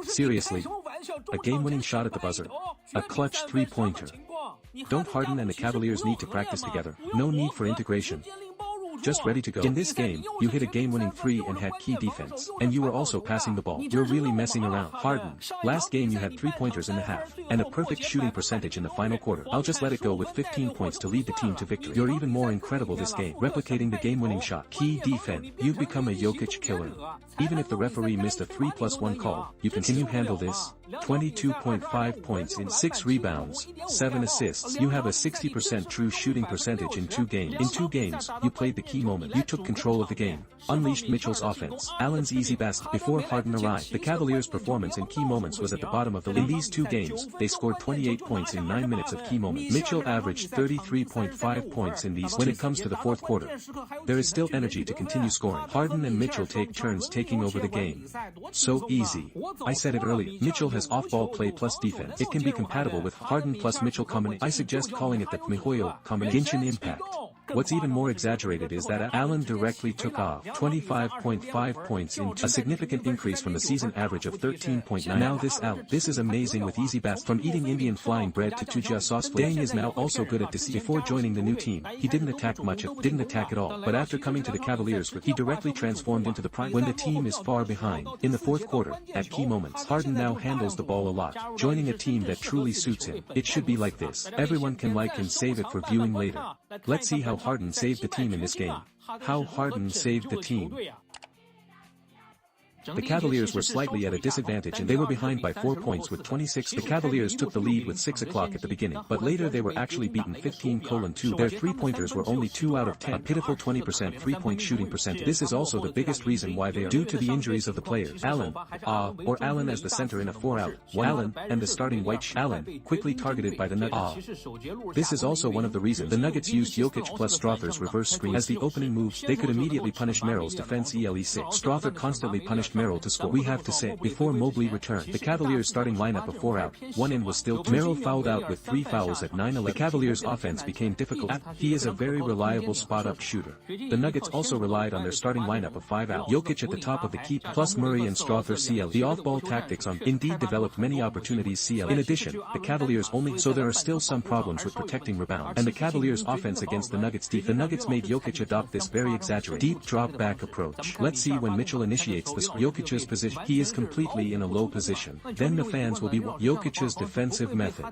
Seriously? A game-winning shot at the buzzer. A clutch three-pointer. Don't Harden and the Cavaliers need to practice together? No need for integration. Just ready to go. In this game, you hit a game-winning three and had key defense. And you were also passing the ball. You're really messing around. Harden. Last game you had 3 pointers in the half. And a perfect shooting percentage in the final quarter. I'll just let it go with 15 points to lead the team to victory. You're even more incredible this game. Replicating the game-winning shot. Key defense. You've become a Jokic killer. Even if the referee missed a 3+1 call, can you handle this? 22.5 points in 6 rebounds, 7 assists. You have a 60% true shooting percentage in 2 games. In 2 games, you played the key moment. You took control of the game. Unleashed Mitchell's offense. Allen's easy basket. Before Harden arrived, the Cavaliers' performance in key moments was at the bottom of the league. In these 2 games, they scored 28 points in 9 minutes of key moments. Mitchell averaged 33.5 points in these. When it comes to the fourth quarter, there is still energy to continue scoring. Harden and Mitchell take turns taking over the game. So easy. I said it earlier. Mitchell has off-ball play plus defense. It can be compatible with Harden plus Mitchell combination. I suggest calling it the Mihoyo combination impact. What's even more exaggerated is that Allen directly took off 25.5 points in a significant increase from the season average of 13.9. Now this is amazing with easy bats. From eating Indian flying bread to Tujia sauce. Dang is now also good at deceit. Before joining the new team, he didn't attack at all. But after coming to the Cavaliers, he directly transformed into the prime. When the team is far behind, in the fourth quarter, at key moments, Harden now handles the ball a lot, joining a team that truly suits him. It should be like this. Everyone can like and save it for viewing later. Let's see how Harden saved the team in this game. How Harden saved the team. The Cavaliers were slightly at a disadvantage and they were behind by 4 points with 26. The Cavaliers took the lead with 6 o'clock at the beginning, but later they were actually beaten 15-2. Their 3-pointers were only 2 out of 10, a pitiful 20% 3-point shooting percentage. This is also the biggest reason why they are due to the injuries of the players. Allen, or Allen as the center in a 4-out, Allen, and the starting white Allen, quickly targeted by the Nuggets. This is also one of the reasons the Nuggets used Jokic plus Strother's reverse screen. As the opening moves, they could immediately punish Merrill's defense ELE6. Strother constantly punished Merrill to score. We have to say, before Mobley returned, the Cavaliers' starting lineup of 4 out, 1 in was still Merrill fouled out with 3 fouls at 9-11. The Cavaliers' offense became difficult. He is a very reliable spot-up shooter. The Nuggets also relied on their starting lineup of 5 out. Jokic at the top of the key, plus Murray and Strother CL. The off-ball tactics on indeed developed many opportunities CL. In addition, the Cavaliers so there are still some problems with protecting rebounds. And the Cavaliers' offense against the Nuggets defense. The Nuggets made Jokic adopt this very exaggerated deep drop-back approach. Let's see when Mitchell initiates the Jokic's position. He is completely in a low position. Then the fans will be Jokic's defensive method.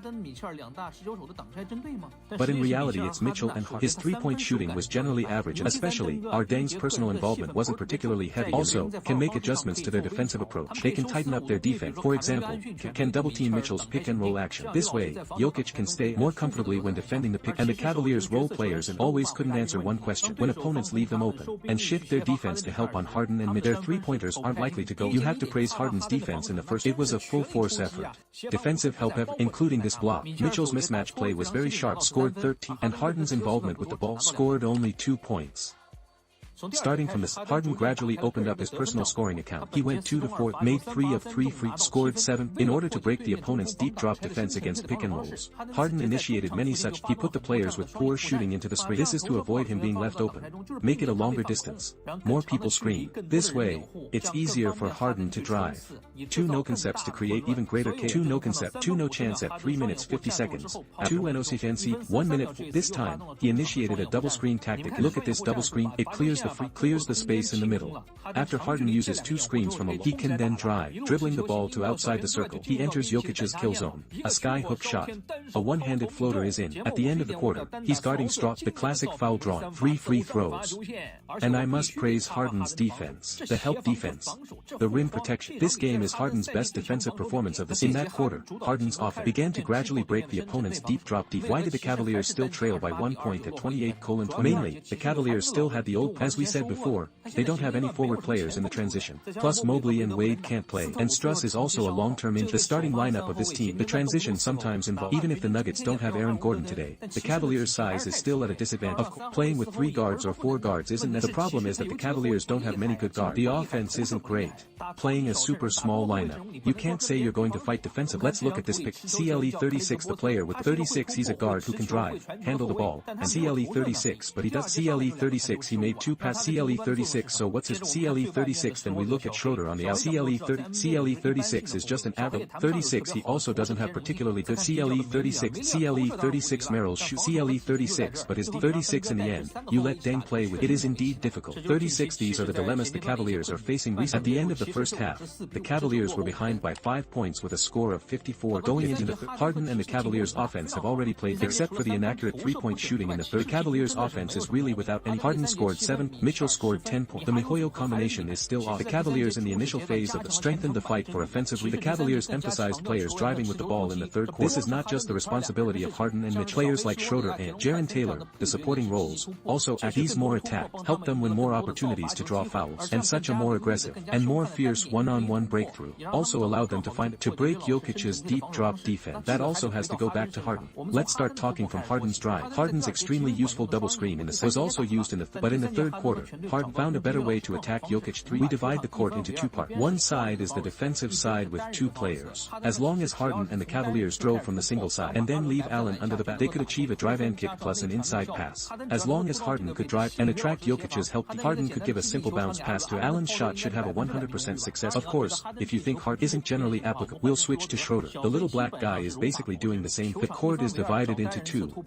But in reality it's Mitchell and Harden. His 3-point shooting was generally average, especially Harden's personal involvement wasn't particularly heavy. Also, can make adjustments to their defensive approach. They can tighten up their defense. For example, can double-team Mitchell's pick-and-roll action. This way, Jokic can stay more comfortably when defending the pick. And the Cavaliers' role players and always couldn't answer one question when opponents leave them open and shift their defense to help on Harden and Mitchell. Their 3-pointers aren't likely to go. You have to praise Harden's defense in the first. It was a full-force effort. Defensive help including this block. Mitchell's mismatch play was very sharp, scored 13, and Harden's involvement with the ball scored only 2 points. Starting from this, Harden gradually opened up his personal scoring account. He went 2-4, made 3 of 3 free, scored 7. In order to break the opponent's deep drop defense against pick and rolls, Harden initiated many such. He put the players with poor shooting into the screen. This is to avoid him being left open. Make it a longer distance. More people screen. This way, it's easier for Harden to drive. 2 no concepts to create even greater chaos. 2 no concept, 2 no chance at 3 minutes 50 seconds. 2 NOCFNC, 1 minute. This time, he initiated a double screen tactic. Look at this double screen. It clears the space in the middle. After Harden uses 2 screens from he can then drive, dribbling the ball to outside the circle. He enters Jokic's kill zone. A sky hook shot. A one-handed floater is in. At the end of the quarter, he's guarding Strother. The classic foul drawing. 3 free throws. And I must praise Harden's defense. The help defense. The rim protection. This game is Harden's best defensive performance of the season. In that quarter, Harden's offense began to gradually break the opponent's deep drop defense. Why did the Cavaliers still trail by 1 point at 28-20? Mainly, the Cavaliers still had the old, as we said before, they don't have any forward players in the transition. Plus Mobley and Wade can't play. And Struss is also a long-term injury. The starting lineup of this team, the transition sometimes involves. Even if the Nuggets don't have Aaron Gordon today, the Cavaliers' size is still at a disadvantage. Playing with 3 guards or 4 guards isn't necessary. The problem is that the Cavaliers don't have many good guards. The offense isn't great. Playing a super small lineup, you can't say you're going to fight defensive. Let's look at this pick. CLE36, the player with 36, he's a guard who can drive, handle the ball, and CLE36, but he does CLE36, he made 2 passes. CLE36, so what's his CLE36? Then we look at Schroeder on the out. CLE36 is just an average. 36, he also doesn't have particularly good CLE36 Merrill's shoot CLE36, but his 36 in the end, you let Deng play with. It is indeed difficult. 36. These are the dilemmas the Cavaliers are facing recently. At the end of the first half, the Cavaliers were behind by 5 points with a score of 54 going into the Harden and the Cavaliers offense have already played except for the inaccurate 3-point shooting in the third. The Cavaliers offense is really without any. Harden scored 7, Mitchell scored 10 points. The Mihoyo combination is still off. The Cavaliers in the initial phase of the strengthened the fight for offensive. The Cavaliers emphasized players driving with the ball in the third quarter. This is not just the responsibility of Harden and Mitch. Players like Schroeder and Jarrett Taylor, the supporting roles, also act. These more attacked, help them win more opportunities to draw fouls, and such a more aggressive and more fierce one-on-one breakthrough also allowed them to break Jokic's deep drop defense. That also has to go back to Harden. Let's start talking from Harden's drive. Harden's extremely useful double screen in the was also used in the but in the third quarter, Harden found a better way to attack Jokic. 3. We divide the court into 2 parts. One side is the defensive side with 2 players. As long as Harden and the Cavaliers drove from the single side and then leave Allen under the bat, they could achieve a drive and kick plus an inside pass. As long as Harden could drive and attract Jokic's help, Harden could give a simple bounce pass to Allen's shot should have a 100% success. Of course, if you think Harden isn't generally applicable, we'll switch to Schroeder. The little black guy is basically doing the same. The court is divided into 2.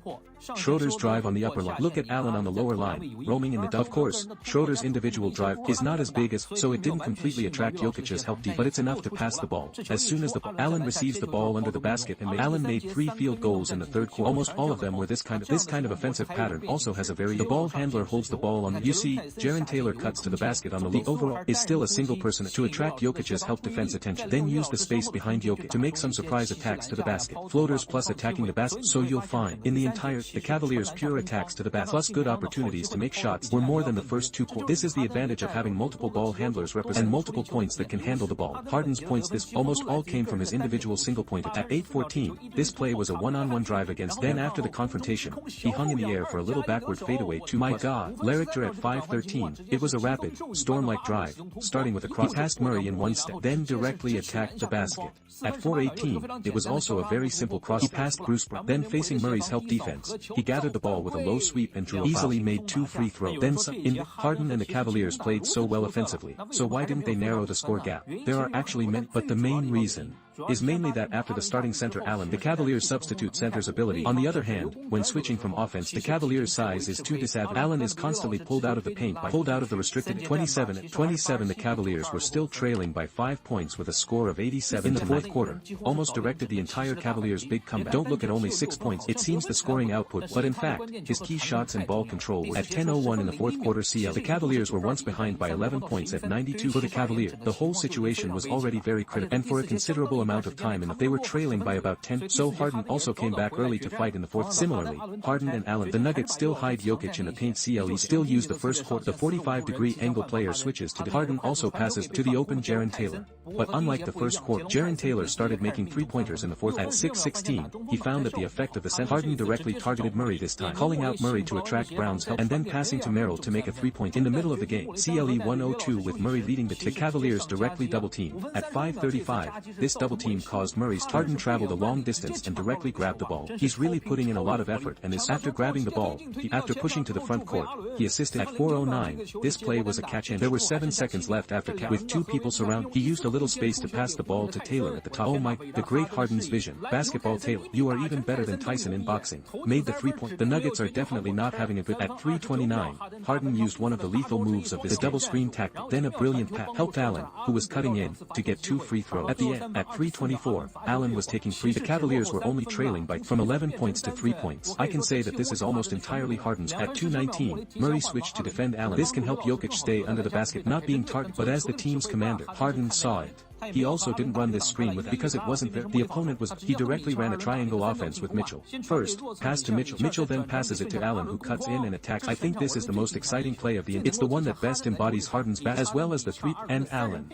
Schroeder's drive on the upper line. Look at Allen on the lower line, roaming in the Of course, Schroeder's individual drive is not as big as, so it didn't completely attract Jokic's help deep, but it's enough to pass the ball. As soon as Allen receives the ball under the basket and Allen made 3 field goals in the third quarter. Almost all of them were this kind of offensive pattern also has a very the ball handler holds the ball on the you see, Jarrett Taylor cuts to the basket on the overall is still a single person to attract Jokic's help defense attention. Then use the space behind Jokic to make some surprise attacks to the basket. Floaters plus attacking the basket. So you'll find in the Cavaliers' pure attacks to the basket plus good opportunities to make shots were more than the first 2 quarters. This is the advantage of having multiple ball handlers represent multiple points that can handle the ball. Harden's points this almost all came from his individual single point at 8:14. This play was a one-on-one drive against. Then after the confrontation, he hung in the air for a little backward fadeaway to my God. Larrichter at 5:13. It was a rapid, storm-like drive, starting with a cross. He passed Murray in 1 step, then directly attacked the basket. At 4:18, it was also a very simple cross. He passed Bruce Brown. Then facing Murray's help defense, he gathered the ball with a low sweep and drew easily made 2 free throws. Then Harden and the Cavaliers played so well offensively, so why didn't they narrow the score gap? There are actually many, but the main reason is mainly that after the starting center Allen, the Cavaliers' substitute center's ability. On the other hand, when switching from offense, the Cavaliers' size is too disadvantaged. Allen is constantly pulled out of the paint pulled out of the restricted 27 at 27. The Cavaliers were still trailing by 5 points with a score of 87 in the fourth quarter, almost directed the entire Cavaliers' big comeback. Don't look at only 6 points. It seems the scoring output, but in fact, his key shots and ball control were at 10:01 in the fourth quarter. The Cavaliers were once behind by 11 points at 92 for the Cavaliers. The whole situation was already very critical, and for a considerable amount of time they were trailing by about 10, so Harden also came back early to fight in the fourth. Similarly, Harden and Allen, the Nuggets still hide Jokic in the paint. CLE still use the first quarter. The 45-degree angle player switches to Harden also passes to the open Jarrett Taylor. But unlike the first quarter, Jarrett Taylor started making 3-pointers in the fourth. At 6:16, he found that the effect of the center. Harden directly targeted Murray this time, calling out Murray to attract Brown's help, and then passing to Merrill to make a 3-point in the middle of the game. CLE 102 with Murray leading the Cavaliers directly double-teamed. At 5:35, this double-team caused Murray's Harden traveled a long distance and directly grabbed the ball. He's really putting in a lot of effort, and after grabbing the ball, after pushing to the front court, he assisted. At 4:09, this play was a catch and there were 7 seconds left after with 2 people surround. He used a little space to pass the ball to Taylor at the top. Oh my, the great Harden's vision. Basketball Taylor, you are even better than Tyson in boxing. Made the 3-point. The Nuggets are definitely not having a good. At 3:29, Harden used one of the lethal moves of this double screen tactic, then a brilliant pass helped Allen, who was cutting in, to get 2 free throws. At the end, at 3:24, Allen was taking free. The Cavaliers were only trailing by from 11 points to 3 points. I can say that this is almost entirely Harden's. At 2:19, Murray switched to defend Allen. This can help Jokic stay under the basket, not being targeted, but as the team's commander, Harden saw it. He also didn't run this screen with because it wasn't there. The opponent was, he directly ran a triangle offense with Mitchell. First, pass to Mitchell. Mitchell then passes it to Allen, who cuts in and attacks. I think this is the most exciting play of the it's the one that best embodies Harden's as well as the three and Allen.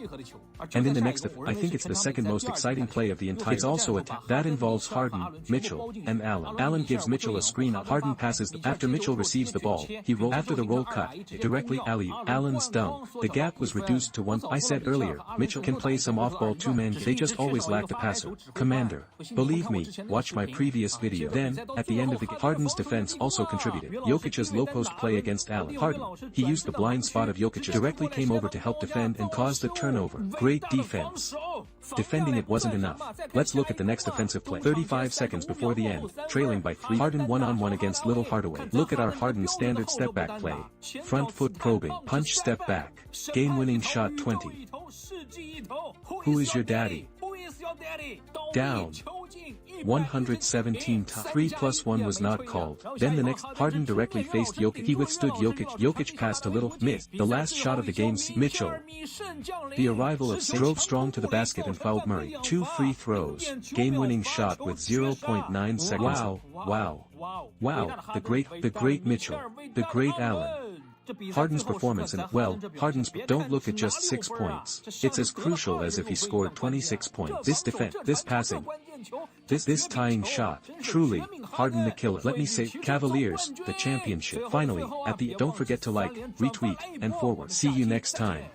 And in the next, I think it's the second most exciting play of the entire. It's also that involves Harden, Mitchell, and Allen. Allen gives Mitchell a screen. Harden passes after Mitchell receives the ball. He rolls after the roll cut directly alley-oop. Allen's dunk. The gap was reduced to 1. I said earlier, Mitchell can play some off-ball two-man. They just always lack the passer. Commander. Believe me, watch my previous video. Then, at the end of the game, Harden's defense also contributed. Jokic's low post play against Allen. Harden. He used the blind spot of Jokic, directly came over to help defend and caused the turnover. Great defense. Defending it wasn't enough. Let's look at the next offensive play. 35 seconds before the end, trailing by 3. Harden one-on-one against Little Hardaway. Look at our Harden standard step-back play. Front foot probing, punch step back. Game-winning shot 20. Who is your daddy? Down. 117 3+1 was not called. Then the next, Harden directly faced Jokic. He withstood Jokic. Jokic passed a little, missed. The last shot of the game, Mitchell. The arrival of drove strong to the basket and fouled Murray. 2 free throws. Game-winning shot with 0.9 seconds. Wow. The great Mitchell. The great Allen. Harden's performance and, well, don't look at just 6 points. It's as crucial as if he scored 26 points. This defense, this passing, this tying shot, truly, Harden the killer. Let me say, Cavaliers, the championship. Finally, don't forget to like, retweet, and forward. See you next time.